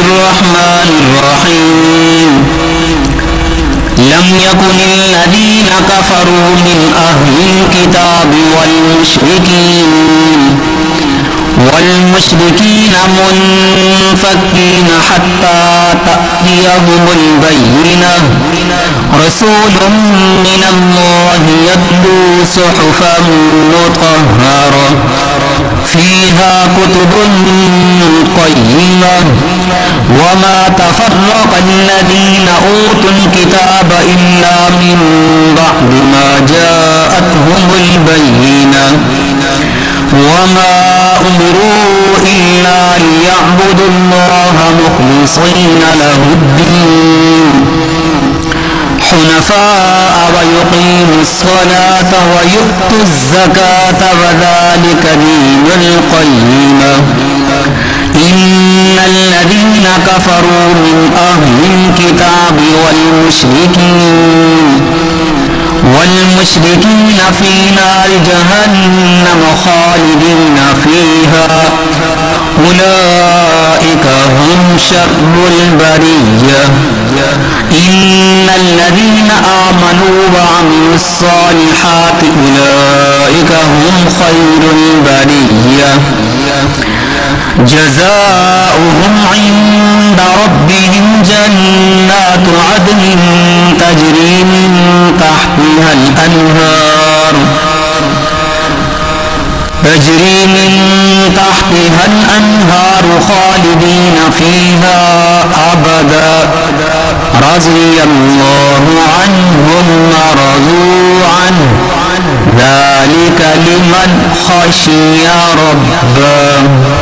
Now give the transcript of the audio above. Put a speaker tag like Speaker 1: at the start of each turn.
Speaker 1: الرحمن الرحيم لم يكن الذين كفروا من أهل الكتاب والمشركين منفكين حتى تأتيهم البينة رسول من الله يتلو صحفا مطهرة فيها كتب قيمة وما تفرق الذين أوتوا الكتاب إلا من بعد ما جاءتهم البينة وما أمروا إلا ليعبدوا الله مخلصين له الدين حنفاء ويقيموا الصلاة ويؤتوا الزكاة وذلك دين القيمة إن الذين كفروا من أهل الكتاب والمشركين في نار جهنم خالدين فيها أولئك هم شر البرية إن الذين آمنوا وعملوا الصالحات أولئك هم خير البرية جزاؤهم عند ربهم جنات عدن تجري من تحتها الأنهار خالدين فيها أبدا رضي الله عنهم ورضوا عنه ذلك لمن خشي ربه